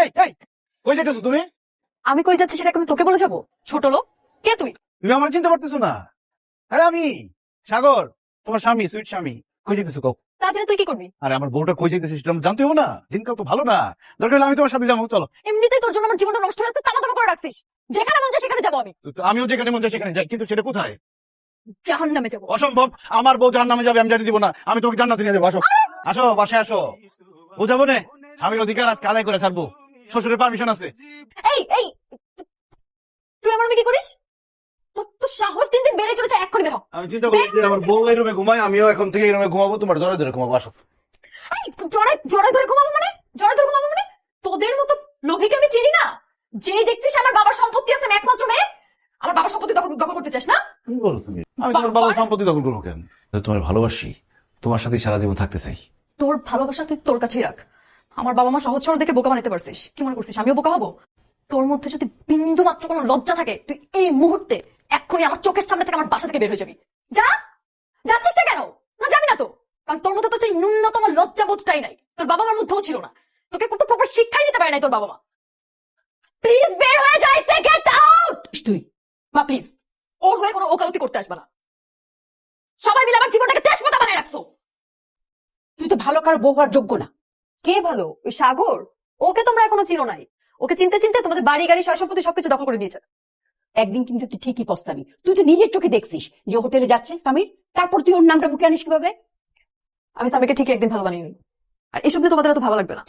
এই কই যাইতেছো তুমি? আমি কই যাচ্ছি সেটা এখন তোকে বলে যাবো? ছোট লোক কে তুই? তুমি আমার চিনতে পারতেছো না? আরে আমি সাগর, তোমার স্বামী, সুইট স্বামী। কই যাইতেছো কও? তাছাড়া তুই কি করবি? আরে আমার বউটা কই যাইতেছে সেটা আমি জানতে হবে না? দিনকাল তো ভালো না, দরকার হলে আমি তোমার সাথে যাবো, চলো। এমনিতেই তোর জন্য আমার জীবনটা নষ্ট হয়েছে, তামা তামা করে রাখছিস। যেখানে মন চায় সেখানে যাবো আমি। তো আমিও যেখানে মন চায় সেখানে যাই, কিন্তু সেটা কোথায়? জাহান্নামে যাবো। অসম্ভব, আমার বউ জাহান্নামে যাবে আমি জানি দিব না। আমি তোকে জান্নাতে নিয়ে যাবো, আসো আসো বাসায় আসো। বুঝাবো না, স্বামীর অধিকার আজকে আদায় করে ছাড়বো। শ্বশুরের পারমিশন আছে। এই এই তুই আমার মেয়ে কি করিস? তো সাহস দিন দিন বেড়ে চলেছে, এক করে বের হ। আমি চিন্তা করি যে আমার বউ এই রুমে ঘুমায়, আমিও এখন থেকে এই রুমে ঘুমাবো, তোমার জড়ে ধরে ঘুমাবো, আসো। এই জড়াই জড়াই ধরে ঘুমাবো মানে? জড়াই ধরে ঘুমাবো মানে? তোদের মতো লোভীকে আমি চিনি না। যেই দেখছিস আমার বাবার সম্পত্তি আছে, আমি একমাত্র মেয়ে, আমার বাবার সম্পত্তি দখল দখল করতে চাস না? কি বলো তুমি? আমি তোমার বাবার সম্পত্তি দখল করবো কেন? তোমার ভালোবাসি, তোমার সাথে সারা জীবন থাকতে চাই। তোর ভালোবাসা তুই তোর কাছেই রাখ। আমার বাবা মা সহজ সরল দেখে বোকা বানাতে পারছিস, কি মনে করছিস আমিও বোকা হবো? তোর মধ্যে যদি বিন্দু মাত্র কোনো লজ্জা থাকে, তুই এই মুহূর্তে এক্ষুনি আমার চোখের সামনে থেকে আমার বাসা থেকে বের হয়ে যাবি। যা। যাচ্ছিস না কেন? না যাবি না তো? কারণ তোর মধ্যে তো সেই ন্যূনতম লজ্জাবোধটাই নাই, তোর বাবা মার মধ্যেও ছিল না। তোকে কোনো প্রপার শিক্ষাই দিতে পারে নাই তোর বাবা মা। প্লিজ বের হয়ে যাই, সে গেট আউট। তুই মা প্লিজ ওর হয়ে কোনো ওকালতি করতে আসবে না। সবাই মিলে আমার জীবনটাকে তেজপাতা বানিয়ে রাখছো। তুই তো ভালো কারো বউ হওয়ার যোগ্য না। কে ভালো? ওই সাগর? ওকে তোমরা এখনো চিনো নাই। ওকে চিনতে চিনতে তোমাদের বাড়ি গাড়ি সয় সম্পত্তি সবকিছু দখল করে নিয়েছে। একদিন কিন্তু তুই ঠিকই পস্তাবি। তুই তো নিজের চোখে দেখছিস যে হোটেলে যাচ্ছে সামির, তারপর তুই ওর নামটা মুখে আনিস কিভাবে? আমি সামিকে ঠিকই একদিন ভালো বানিয়ে নিই। আর এসব নিয়ে তোমাদের এত ভালো লাগবে না।